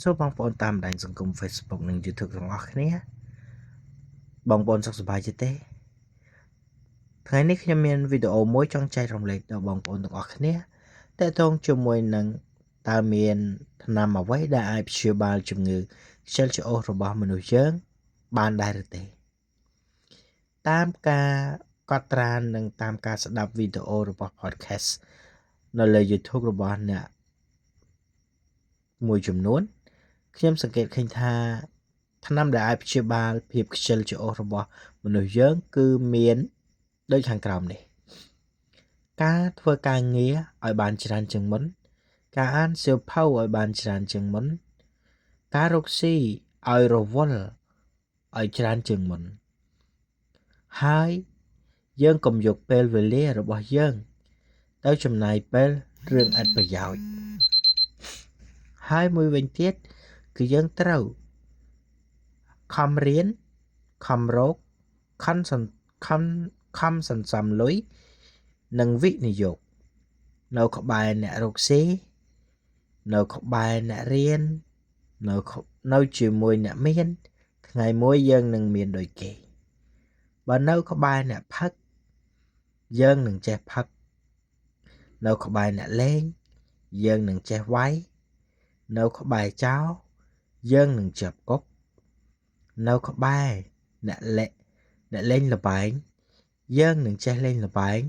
សូមបងប្អូនតាមដានសង្គម Facebook និង YouTube ទាំងអស់គ្នាបងប្អូនសុខសប្បាយទេថ្ងៃនេះខ្ញុំមានវីដេអូមួយចង់ចែករំលែកដល់បងប្អូនទាំងអស់គ្នាតើតងជាមួយនឹងតើមានថ្នាំអ្វីដែលអាចព្យាបាលជំងឺខ្ជិលច្រអូសរបស់មនុស្សយើងបានដែរឬទេតាមការកត់ត្រានិងតាមការស្ដាប់វីដេអូរបស់ podcast នៅលើ YouTube របស់អ្នកមួយចំនួនខ្ញុំសង្កេតឃើញថាថ្នាំដែលអាចព្យាបាលភាពខ្ជិលច្រអូសរបស់មនុស្សយើងគឺមានដូចខាងក្រោមនេះការធ្វើការងារឲ្យបានច្រើនជាងមុនការអានសៀវភៅឲ្យបានច្រើនជាងមុនការរកស៊ីឲ្យរវល់ឲ្យច្រើនជាងមុនហើយយើងកុំយកពេលវេលារបស់យើងទៅចំណាយពេលរឿងឥតប្រយោជន៍ហើយមួយវិញទៀតគឺយើងត្រូវខំរៀនខំរកខំសន្សំលុយនិងវិនិយោគនៅក្បែរអ្នករកស៊ីនៅក្បែរអ្នករៀននៅជាមួយអ្នកមានថ្ងៃមួយយើងនឹងមានដូចគេបើនៅក្បែរអ្នកផឹកយើងនឹងចេះផឹកនៅក្បែរអ្នកលេងយើងនឹងចេះវាយនៅក្បែរចោលយើងនឹងជាប់គុកនៅក្បែរអ្នកលេងល្បែងយើងនឹងចេះលេងល្បែង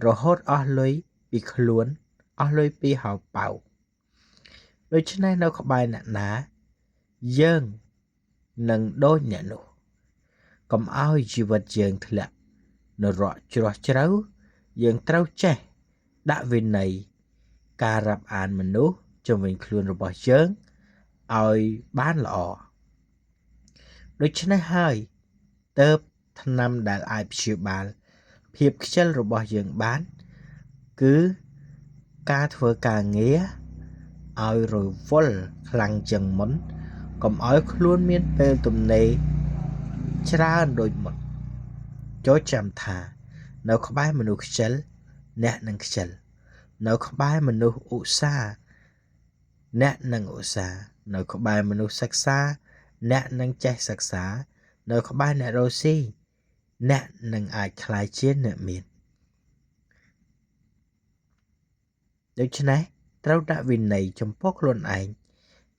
រហូតអស់លុយពីខ្លួនអស់លុយពីហោប៉ៅដូច្នេះនៅក្បែរអ្នកណាយើងនឹងដូចអ្នកនោះកុំឲ្យជីវិតយើងធ្លាក់នរកជ្រោះជ្រៅយើងត្រូវចេះដាក់វិន័យការរាប់អានមនុស្សជំនាញខ្លួនរបស់យើងឲ្យបានល្អដូច្នេះហើយទើបថ្នាំដែលអាចព្យាបាលភាពខ្ជិលរបស់យើងបានគឺការធ្វើការងារឲ្យរវល់ខ្លាំងជាងមុនកុំឲ្យខ្លួនមានពេលទំនេរច្រើនដូចមុនចូលចាំថានៅក្បែរមនុស្សខ្ជិលអ្នកនឹងខ្ជិលនៅក្បែរមនុស្សឧស្សាហ៍អ្នកនឹងឧស្សាហ៍នៅក្បែរមនុស្សសិក្សាអ្នកនឹងចេះសិក្សានៅក្បែរអ្នករកស៊ីអ្នកនឹងអាចក្លាយជាអ្នកមានដូច្នេះត្រូវដាក់វិន័យចំពោះខ្លួនឯង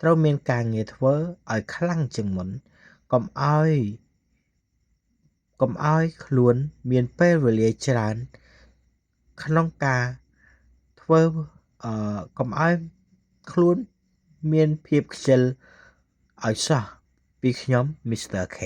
ត្រូវមានការងារធ្វើឲ្យខ្លាំងជាងមុនកុំឲ្យខ្លួនមានពេលវេលាច្រើនក្នុងការធ្វើកុំឲ្យខ្លួនមានភាពខ្ជិលឲ្យសោះពីខ្ញុំ Mr. K